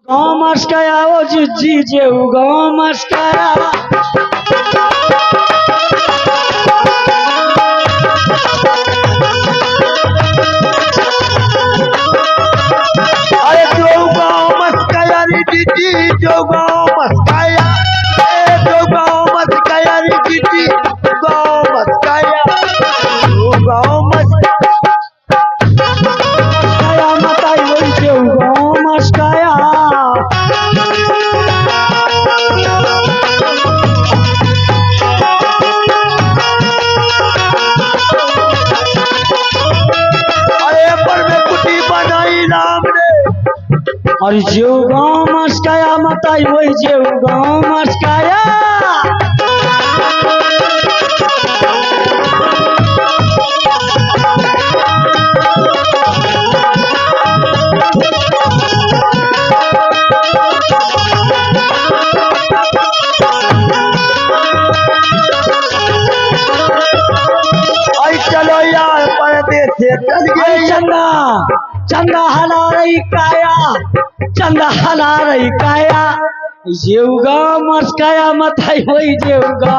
गाँव मस्काया ओ जी जे गाँव मस्काया अरे जो गाँव मस्काया रे जी जो गाँव मस्काया जो गाँव मस्काया रे जी गाँव मस्काया जो गाँव मस्काया मताई वही जे गाँव मस्काया और जो गाँव मस्काया मताई वही जो गाँव मस्काया चलो यार परदेश से चल गए चंदा चंदा हला रही काया चंदा हला रही काया जेवगा मस्काया मताई वही जेवगा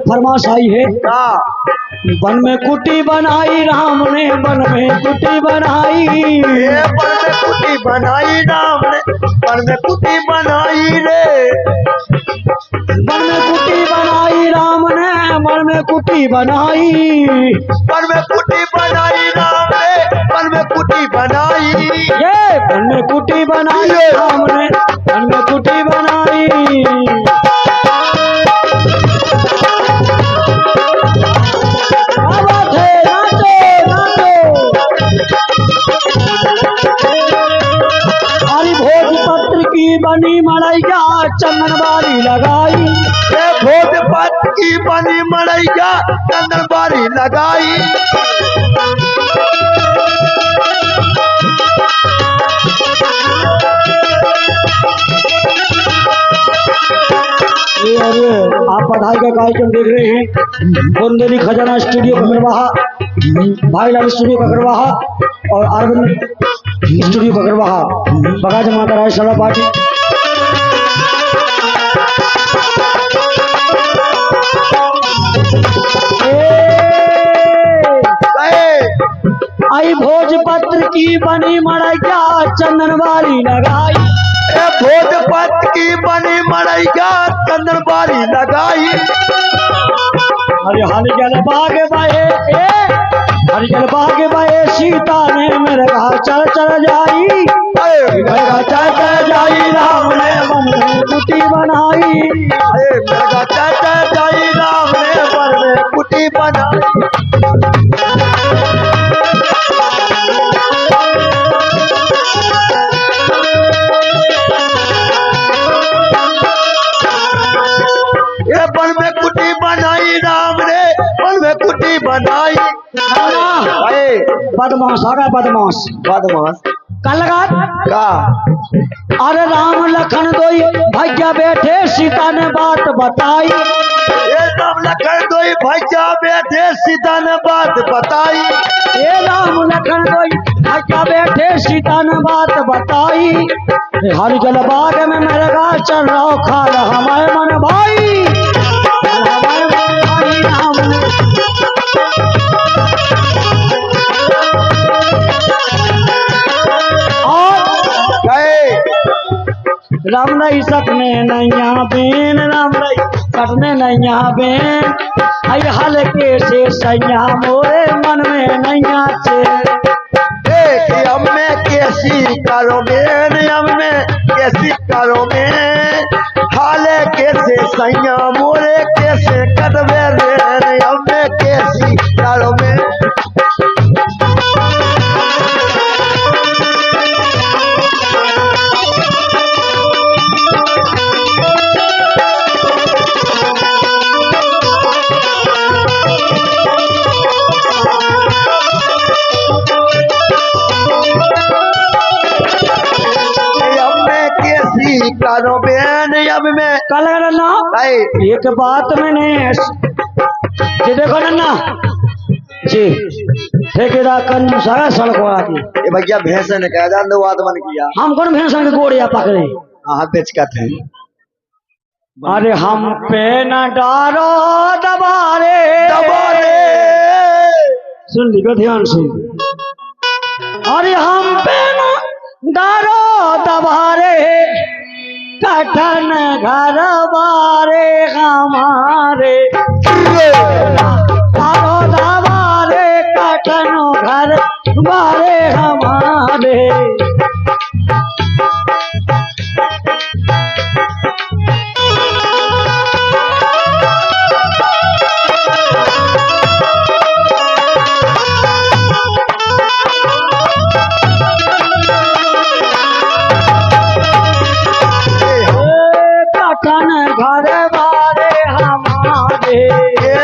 फरमाश आई है वन में कुटी बनाई राम ने वन में कुटी बनाई वन में कुटी बनाई राम ने वन में कुटी बनाई रे वन में कुटी बनाई राम ने वन में कुटी बनाई वन में कुटी बनाई राम ने वन में कुटी बनाई ये वन में कुटी बनाई राम ने वन में कुटी बनाई बनी मड़ैया चंदन बारी लगाई भोजपत की बनी मड़ैया चंदन बारी लगाई आप पढ़ाई का कार्यक्रम देख रहे हैं बुंदेली खजाना स्टूडियो ककरवाहा भाईलाल स्टूडियो ककरवाहा और अरविंद स्टूडियो ककरवाहा बगाज माता राय सड़ा पार्टी आई भोजपत्र की बनी मड़ैया चंदन बारी लगाई भोजपत की बनी मड़ैया चंदन बारी लगाई अरे हरिजल बाग बाए हरिजल बाग बाए सीता ने मेरे कहा चल चल जाई चल चल जाई राम ने वन में कुटी बनाई मेरा चल चल जाई राम ने वन में कुटी बनाई वन में कुटी बनाई राम ने वन में कुटी बनाई बदमाश आ गया बदमाश बदमाश कल का अरे राम लखन दोई भैया बैठे सीता ने बात बताई ये राम लखन दोई भैया बैठे सीता ने बात बताई ये राम लखन दोई भैया बैठे सीता ने बात बताई हर जल बाग में मेरे गा चल रहा खा रहा हमारे मन भाई हमारे मन भाई राम ने राम नहीं सकने नैया बेन राम नहीं सकने नैया बेन आई हल्के से सैया मोरे मन में नैया से अम्मे कैसी करो बेन अम्मे कैसी करो बेन हाले कैसे सैया मोरे कैसे कटवे बेन अम्मे कैसी करो बेन अब में का लगा नन्ना भाई एक बात मैंने जी देखो नन्ना जी ठेकेदार कन सारा सड़क वाला की ये भैया भैंस ने कहा जान दो आदमन किया हम कौन भैंसा के गोड़िया पकड़े हाँ बेच का थे अरे हम पे न डारो दबारे दबारे सुन लीजिए ध्यान से अरे हम पे न डारो दबारे कठन घर बारे हमारे डारो दबारे कठन घर बारे हमारे कठन घर बारे हमारे ये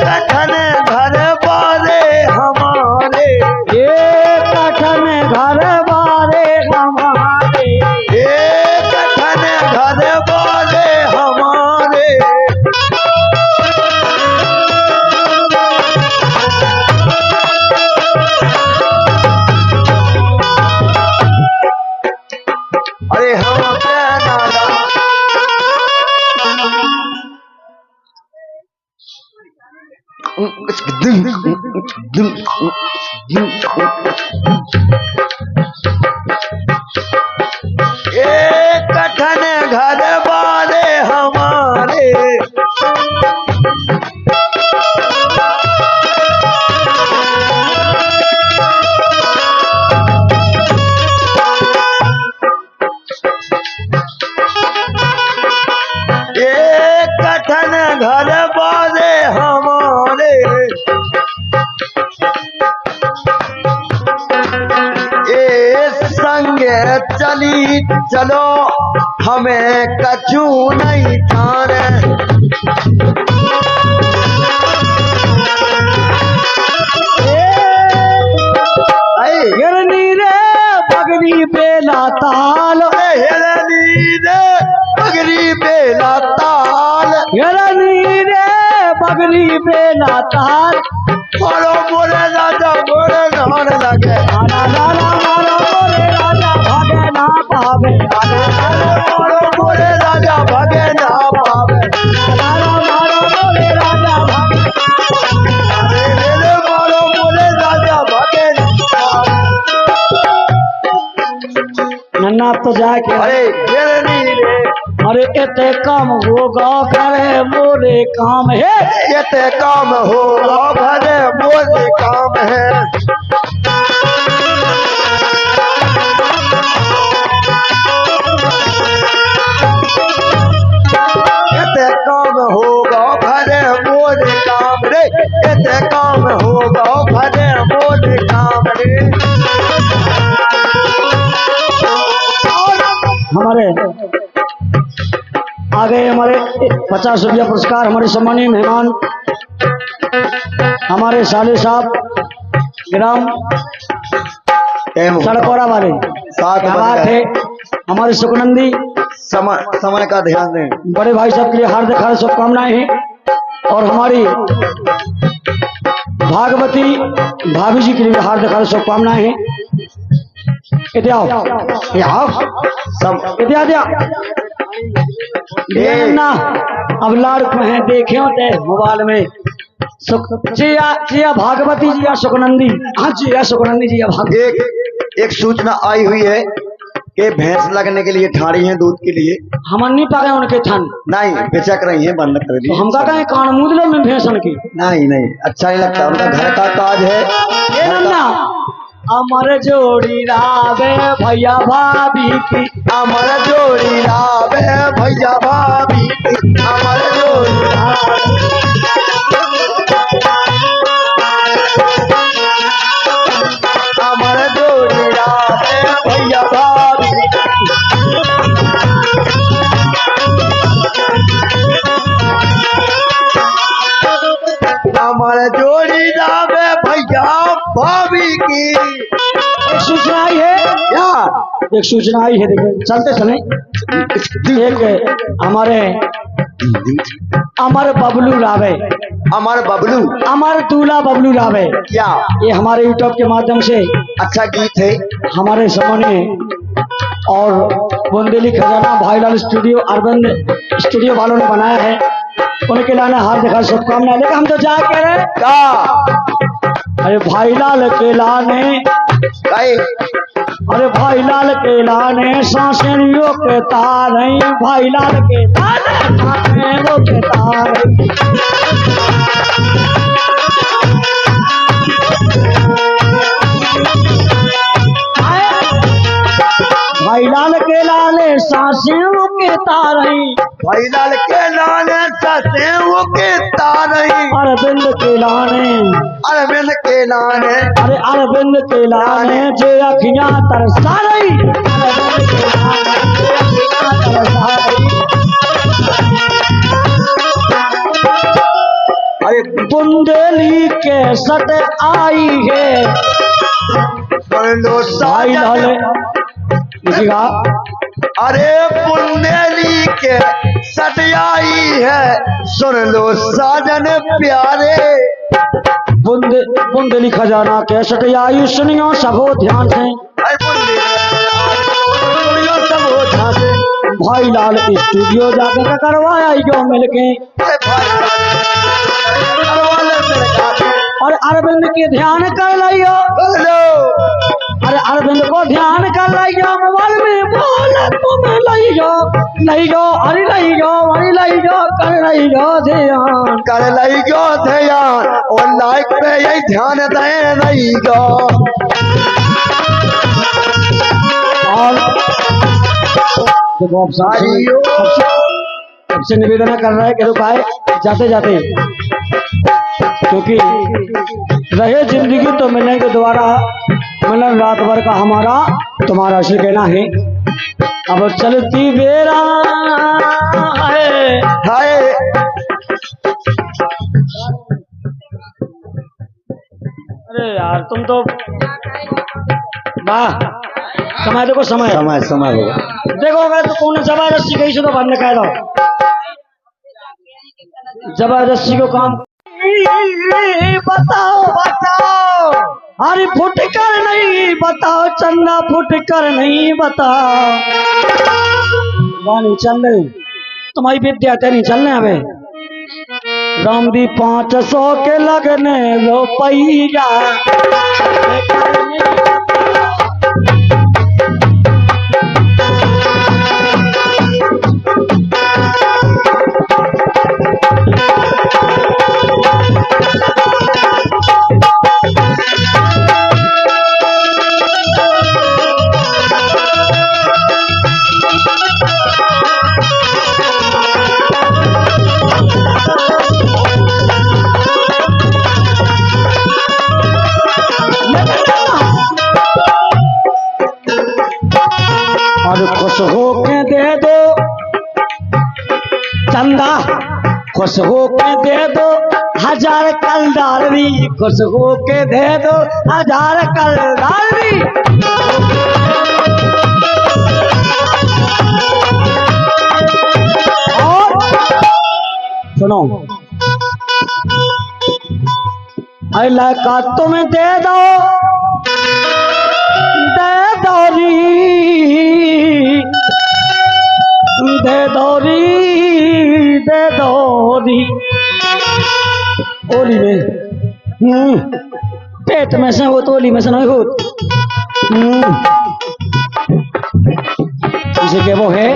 कठन घर बारे हमारे ये कठन घर बारे हमारे ये कठन घर बारे हमारे अरे हम पे नाला ये कठन घर बारे हमारे ये कठन घर बारे हमारे ये संगे चली चलो हमें कछु नहीं ठाने हिरनी रे बगरी बेला ताल हिरनी रे पगड़ी बेला ताल हिरनी रे बगरी बेला ताल मारो बोले राजा बोले नान लगे आना लाला मारो बोले राजा भागे ना पावे आना लाला मारो बोले राजा भगे ना पावे लाला मारो बोले राजा भागे मेरे मारो बोले राजा भगे ना नन्ना अब तो जाके अरे हिरनी रे अरे इतने कम होगा करे मोरे काम है ये ते काम हो भरे मोरे काम है ये ते काम होगा भरे मोरे काम रे ये ते काम होगा भरे मोरे काम रे हमारे आगे हमारे 50 रुपया पुरस्कार हमारे सम्मानीय मेहमान हमारे साले साहब ग्राम सड़कोरा वाले साथ क्या बन बात गए। है हमारे सुखनंदी समय का ध्यान दें बड़े भाई साहब के लिए हार्दिक हार्दिक शुभकामनाएं हैं और हमारी भागवती भाभी जी के लिए हार्दिक हार्दिक शुभकामनाएं हैं इधर आओ ये आओ सब इधर ना अब लाड़ हैं देखे होते मोबाइल में जिया भागवती जी या सुखनंदी हाँ जी या सुखनंदी जी या भागवती एक सूचना आई हुई है कि भैंस लगने के लिए ठाड़ी है दूध के लिए हम नहीं पाए उनके थन नहीं बेचक रही है बंद कर दी तो हमका कहें कान मुदले में भैंसन की नहीं नहीं अच्छा नहीं लगता उनका घर का काज है ये नन्ना अमर जोड़ी रावे भैया भाभी की अमर जोड़ी रावे भैया भाभी की, अमर जोड़ी अमर जोड़ी रावे भैया भाभी की। अमर जोड़ी रावे भैया भाभी की एक सूचना आई है क्या एक सूचना आई है, देखिए चलते चले। एक हमारे अमर बबलू रावे, अमर बबलू, अमर दूल्हा बबलू रावे, क्या ये हमारे यूट्यूब के माध्यम से अच्छा गीत है। हमारे सामने और बुंदेली खजाना भाईलाल स्टूडियो अरविंद स्टूडियो वालों ने बनाया है, उनके लाने हार्दिक शुभकामनाएं। लेकिन हम तो जा के रहे क्या अरे भाईलाल के लाने, भाई अरे भाईलाल के लाने सांसेरियों के तार हैं, भाईलाल के लाने सांसेरियों के तार हैं। भाईलाल के लाले सांसेरों के तार हैं, भाईलाल के लाने ससेव के तारई, अरविंद के लाने, अरविंद के लाने, अरे अरविंद के लाने जे अखियां तरसा रही, अरविंद के लाने जे अखियां तरसा रही। अरे बुंदेली के सट आई है, सुन लो भाईलाल साजन, किसीका अरे बुंदेली के सटियाई है, सुन लो साजन प्यारे। बुंदेली खजाना के सट आई, सुनियो सबो ध्यान से, अरे बुंदेली सब हो जाते, भाईलाल स्टूडियो जाके करवाया यो मिलके, अरे और अरविंद के ध्यान कर लियो, अरे अरविंद को ध्यान कर लियो, मोबाइल में बोल तुम्हें लियो, लियो अरे लियो, अरे लियो कर लियो ध्यान, कर लियो ध्यान, और लाइक पे यही ध्यान दे लियो। और देखो अब सबसे निवेदन कर रहा है कि भाई जाते जाते, क्योंकि रहे जिंदगी तो मिलेंगे दोबारा, मिलन रात भर का हमारा तुम्हारा ऐसे कहना है। अब चलती बेरा है, हाय अरे यार तुम तो वाह, समय देखो समय समय समय होगा। देखो, अगर तो कौन जबरदस्ती गई से तो बंद कह दो, जबरदस्ती को काम बताओ बताओ, अरे फुट कर नहीं बताओ, चंदा फुट कर नहीं बताओ, गानी चल रही तुम्हारी विद्या तेरी चलने हमें रामदी 500 के लगने रुपैया, और खुश हो के दे दो चंदा, खुश हो के दे दो 1000 कलदारी, खुश हो के दे दो 1000 कलदारी। और सुनो, अल्लाह का तुम्हें दे दो, दे दौरी दे दौरी, ओली में पेट में से हो तो ओली में से नहीं हो, इसे क्या वो है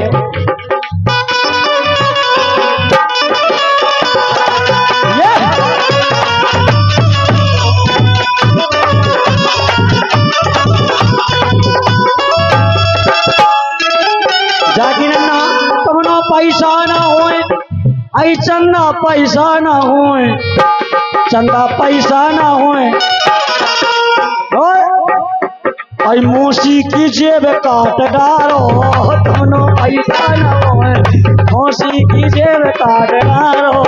जागी नन्ना तुमनो पैसा ना होए, आई चंदा पैसा ना होए, चंदा पैसा ना होए, आई मूसी की जेब काट डारो, तुमनो पैसा ना होए, मूसी की जेब काट डारो।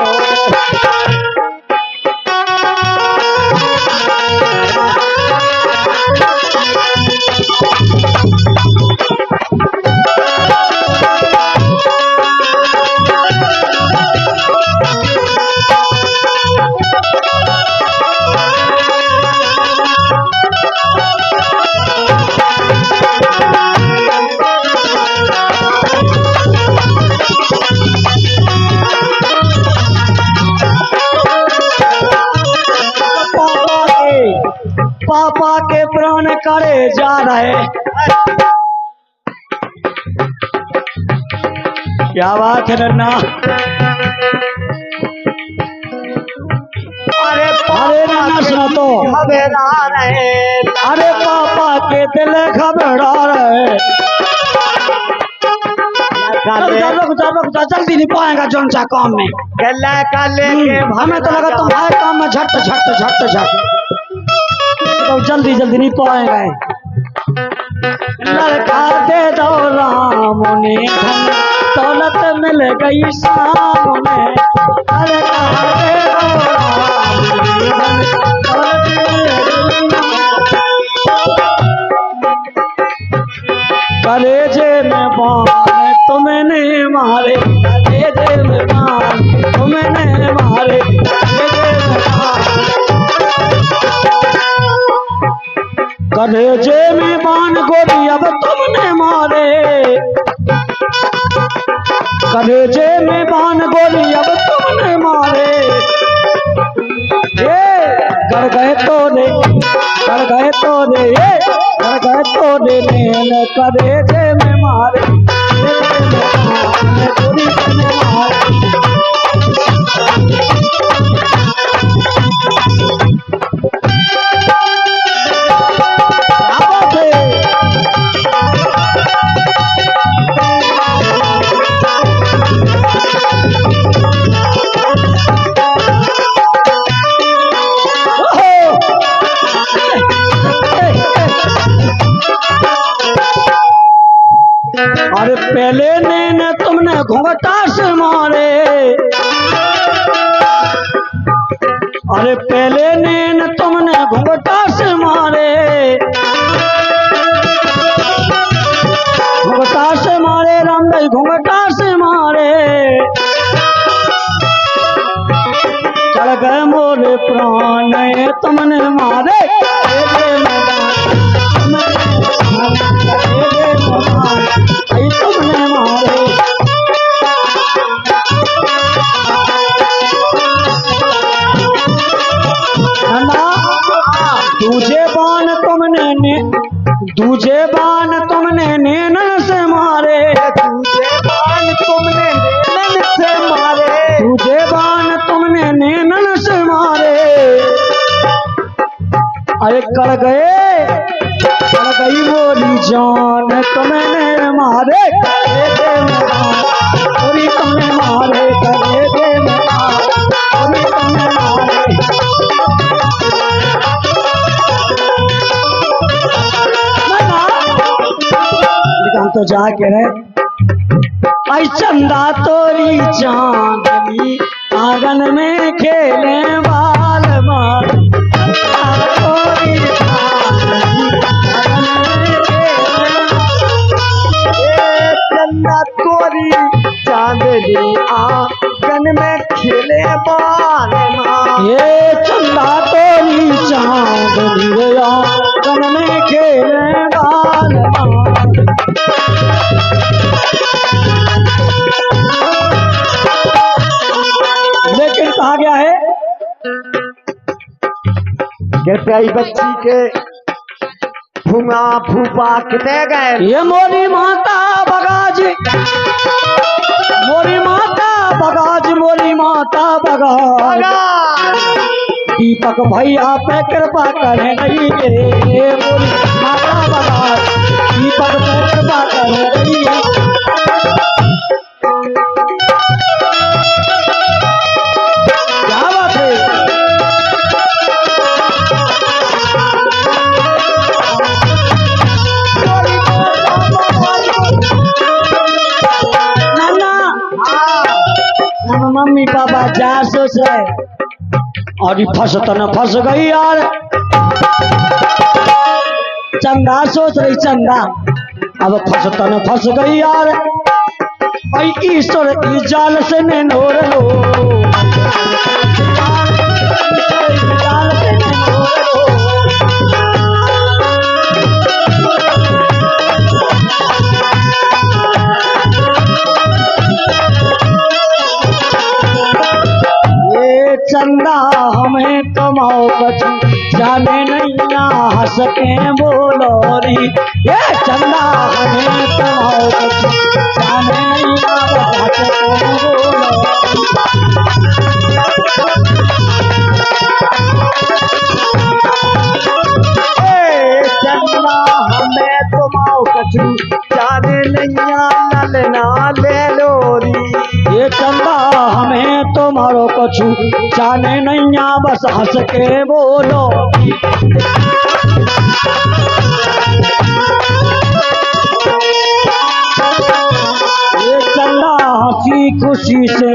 पापा के प्राण करे जा रहे। क्या बात है नन्ना। अरे नन्ना सुनो तो। घबरा रहे, अरे पापा के दिल घबरा रहे। रुक जा, जल्दी नहीं पाएगा जोन सा काम में। गला का लेके हमें तो लगा तुम्हारे काम में झट झट झट झट, तो जल्दी जल्दी नहीं पाएगा। लड़का दे दो राम ने, धन दौलत मिल गई सामने। लड़का दे दो राम ने, धन दौलत मिल गई। कलेजे में बाण तुमने मारे, कलेजे में बाण तुमने मारे, कलेजे में बाण गोली अब तुमने मारे, कलेजे में बाण गोली अब तुमने मारे। कर गए तोरे, कर गए तोरे, कर गए तोरे नैन कलेजे में मारे, गोली तुमने मारे। अरे पहले नैन तुमने घूंघटा से मारे, अरे पहले नैन तुमने घूंघटा से मारे, घूंघटा से मारे राम भाई, घूंघटा से मारे। चढ़ गए मोरे प्राण तुमने मारे, तुमने मारे। दूजे बाण तुमने, दूजे बाण तुमने नैनन से मारे, दूजे बाण तुमने नैनन से मारे, दूजे बाण तुमने नैनन से मारे। अरे कर गई मोरी जान तुमने मारे, कलेजे में गोली तुमने मारे, कलेजे में गोली तुमने मारे। हम तो जाके रहे। आई चंदा तोरी चांदनी आंगन में खेले बाल मार, तोरी चांदनी आंगन में खेले। चंदा तोरी चांदनी आंगन में खेले बाल मार, ये चंदा तोरी चांदनी आंगन में खेले बाल मार। लेकिन कहा गया है कृपया बच्ची के फूंगा फूफा कितने गए, ये मोरी माता बगाज, मोरी माता बगाज, मोरी माता बगाज। दीपक भैया पे कृपा करे नहीं रे, मोरी माता बगाज, दीपक पे कृपा करे नहीं। क्या बात है। मम्मी पापा क्या सोच रहे, और फंस तो न फंस गई यार। चंदा सोच रही चंदा, अब फंस तो न फंस गई यार। भाई ईश्वर की जाल से नोर लो, जाल से नोर लो। चंदा हमें कमाओ तुमाओ कछु जाने नैया हंस के बोलोरी। ये चंदा हमें तुमाओ कछु जाने नैया हंस के बोलोरी। चंदा हमें तुमाओ कछु जाने नैया ललना ले लोरी। ये चंदा हमें तुम्हारो कछु जाने नैया बस हंस के बोलो। ये चंदा हंसी खुशी से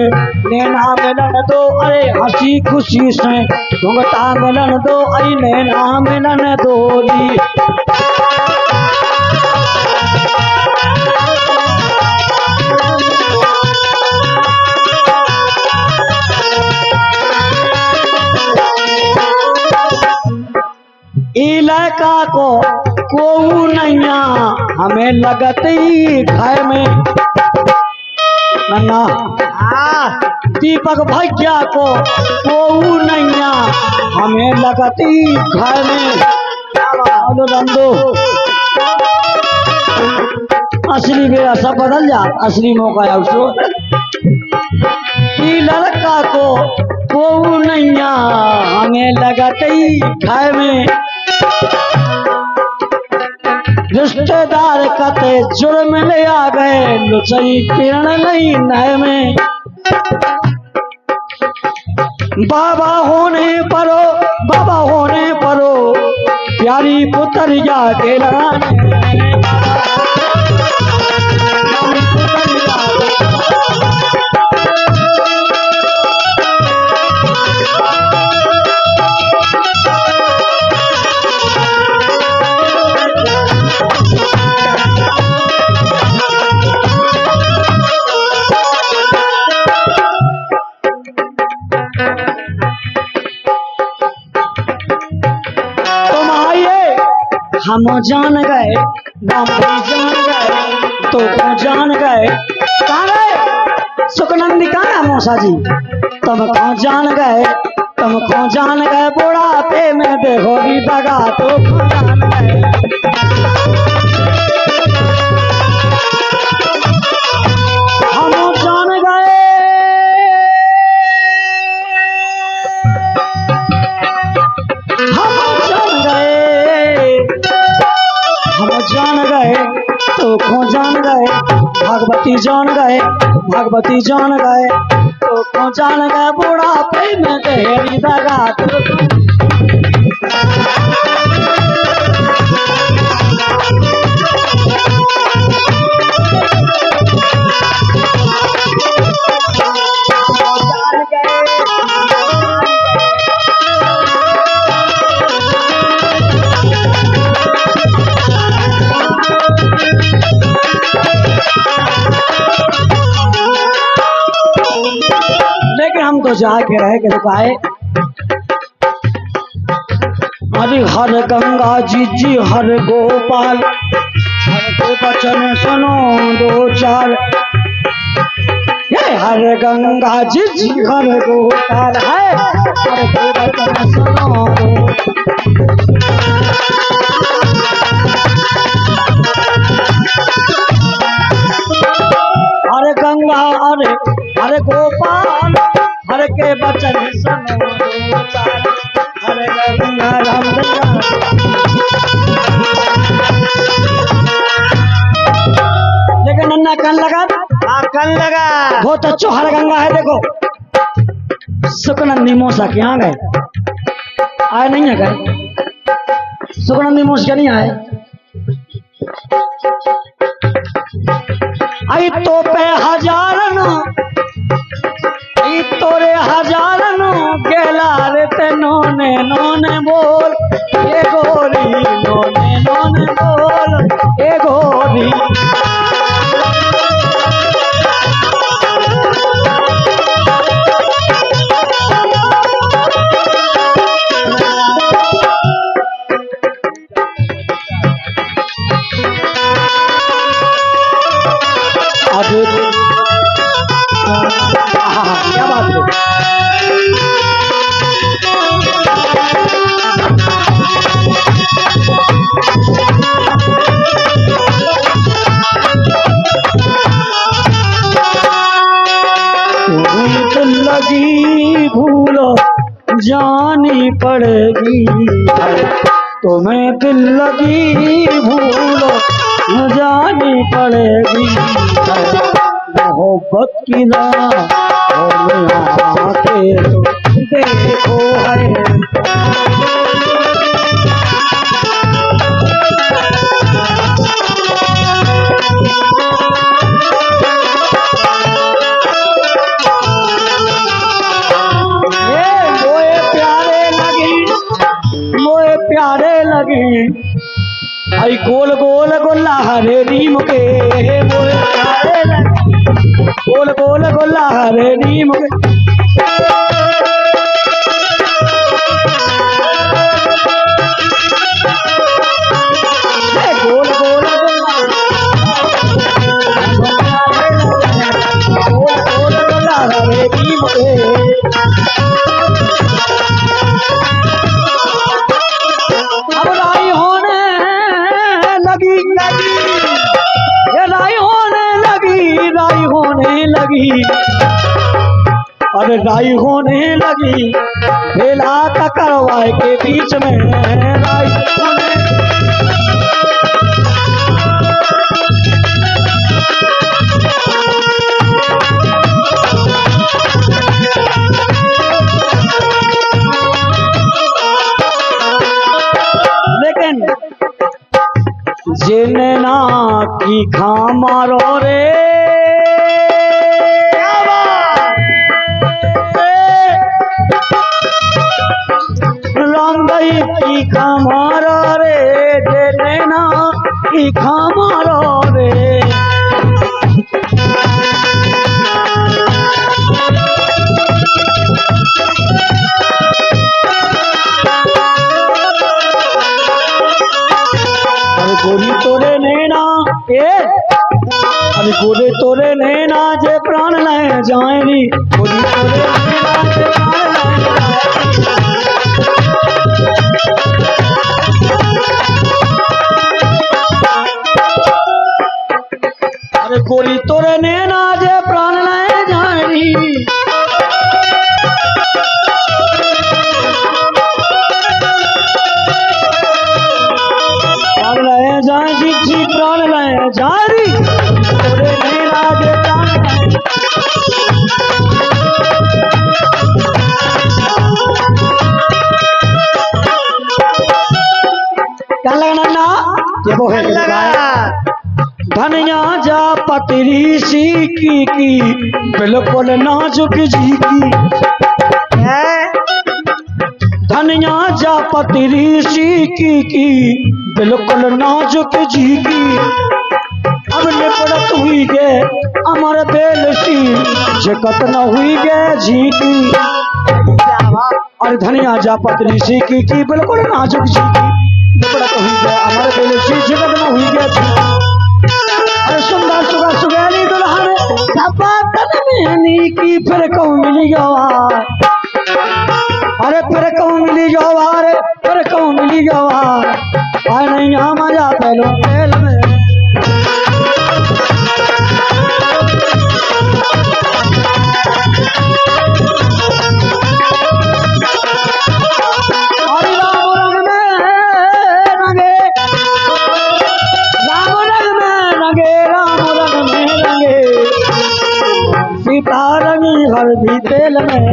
नैना मिलन दो, अरे हंसी खुशी से घुंघटा मिलन दो, अरे नैना मिलन दोरी। इलाका को को नैया हमें लगती घर में नन्ना। दीपक भैया को नैया हमें लगती घर में। रंदो असली मेरा सब बदल जा, असली मौका है उसको। लड़का को नैया हमें लगती घर में। रिश्तेदार कते जुर्म ले आ गए, लुचई किरण नहीं नए में। बाबा होने परो प्यारी पुतरिया के लाने। हम जान गए, बाबू जान गए, तो जान गए। कहाँ गए सुखनंदी, कहाँ है मौसा जी? तुम कौन जान गए, तुम कौन जान गए बुढ़ापे में देखो भी दगा तो जान गए। हम जान गए, जान गए तो खो जान गए। भगवती जान गए, भगवती जान गए तो खो जान गए बुढ़ापे में तेरी दगा तो। हम तो जाके रह के रुकाए। अरे हर गंगा जी हर गोपाल, हर के बचन सुनो दो चार। ये हर गंगा जी हर गोपाल है, हर के बचन सुनो दो। हर गंगा हर गोपाल, हर के बचन सुनो दो चार। हर गंगा राम लेकिन नन्ना कन लगा, कन लगा। बहुत अच्छो हर गंगा है। देखो सुखनंदी मौसा के यहाँ गए, आए नहीं है गए सुखनंदी मौसा के नहीं आए। आई तो पे हजारन, तोरे हजारन गेला रे ते नोने नोने बोल ए गोरी, नोने नोने बोल ए गोरी। क्या बात है। तुम्हें दिल लगी भूलो जानी पड़ेगी। मोहब्बत की राह के देखो है। प्यारे लगे आई गोल गोल गोला हरे नीम के, मोए प्यारे लगे गोल गोल गोला हरे नीम के। गोल गोल गोला हरे नीम के। अरे राई होने लगी भेला तकरवाए के बीच में राई होने। लेकिन जिन्ना की खामारो रे की खामारा रे देना की खामारा रे। अरे गोरी तोरे नैना अरे गोरे तोरे नैना जे प्राण ले जाएगी। गोरी तोरे नैना जे प्राण ले गोरी तोरे नैना जे प्राण ले जाएगी। प्राण ले जाएगी जी प्राण ले जाएगी। तोरे नैना जे प्राण क्या लगना ना ये वो है धनिया जा पतरी सी की बिल्कुल नाजुक जी की। धनिया जा पतरी सी की बिल्कुल नाजुक जी की। अब निपड़त हुई गे अमर बेल सी जकत न हुई गे जी की। और धनिया जा पतरी सी की बिल्कुल नाजुक जी की। निपड़त हुई गे अमर बेल सी जकत न हुई गे जी की। सुंदर सुगर सुगैली दुल्हन सपाटन में की फिर कहूँ मिली गवार। अरे फिर कहूँ मिली गवार फिर कहूँ मिली गवार। आए नहीं यहाँ मजा पहलो पहल में। रंगी हल्दी तेल में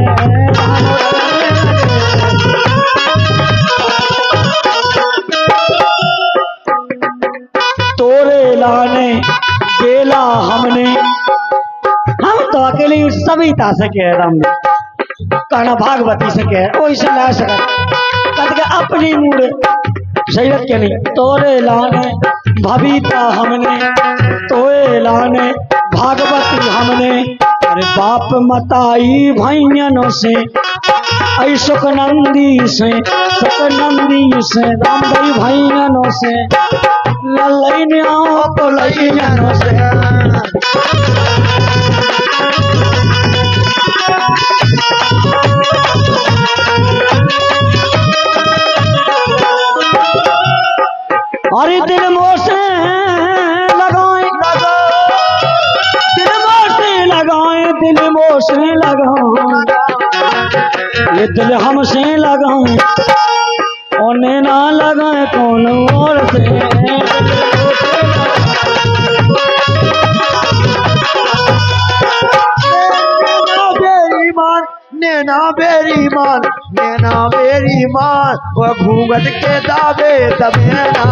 तोरे लाने गेला हमने। हम तो अकेली सविता सके राम कहना भागवती सके वैसे ला सके अपनी मूड सही के नहीं। तोरे लाने भविता हमने तोरे लाने भागवती हमने। अरे बाप मताई भैयनों से आई सुखनंदी से रामदाई भैयनों से लल्लैनियों को लैयनों से। अरे दिल मोसे दिल मोसे लगाऊं ये दिल हमसे लगाऊं। गए कौन और से। नैना बेरी मान वो घूंघट के दावे दबेना।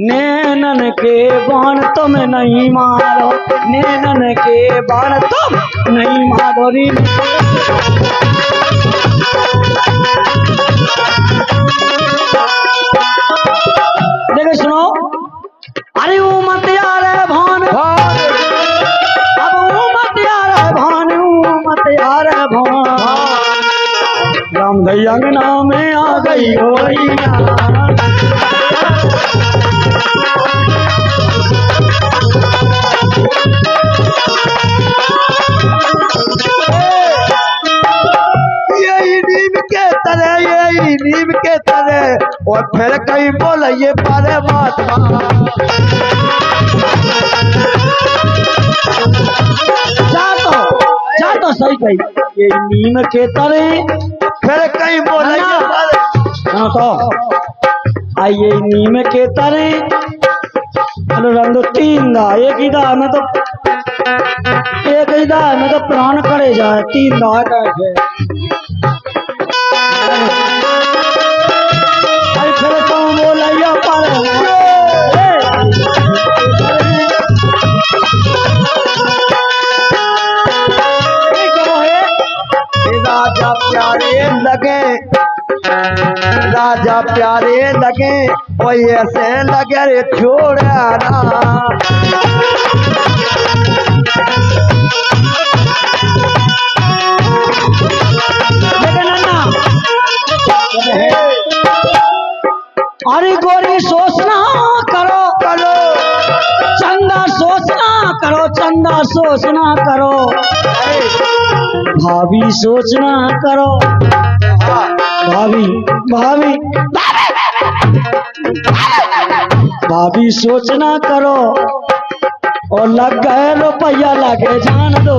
नैनन के बाण तुम नहीं मारो, नैनन के बाण तुम नहीं मारो री। देखो सुनो, अरे वो मत यार है भान, अब वो मत यार है भान, वो मत यार है भान। राम दई अंगना में आ गई होइया। यही नीम के तरह और फिर कहीं बोलिए परमात्मा। जा तो सही कही, ये नीम के तरह फिर कहीं बोलिए तो आइए नीम के तरह। हेलो रंदो तीन दा एक ही दा में तो एक ही दा में तो प्राण करे जाए, तीन दा कैसे फिर तो बोलिए पर राजा प्यारे लगे, राजा प्यारे लगे और ऐसे लगे रे छोड़ा ना। अरे गोरी सोचना करो करो, चंदा सोचना करो, चंदा सोचना करो, भाभी सोचना करो, भाभी भाभी भाभी सोचना करो। और लग गए रुपया लगे जान दो।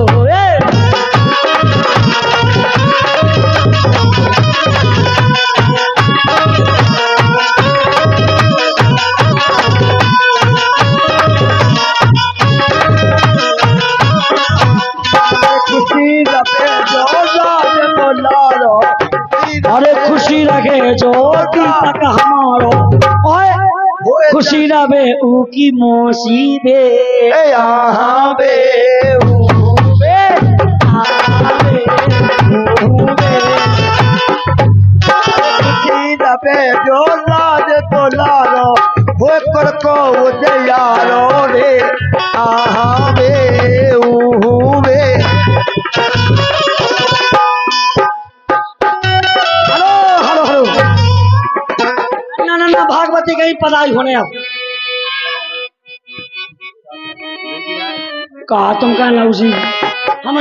अरे खुशी रखे जो तक हमारो, ओए खुशी रहे ऊ की मोसी बे यहाँ बे जो लाज तो लारो वो कर को यारो रे। आहा बे ऊ बे। भागवती कहीं पढ़ाई होने अब कहा तुम कहना उसी हम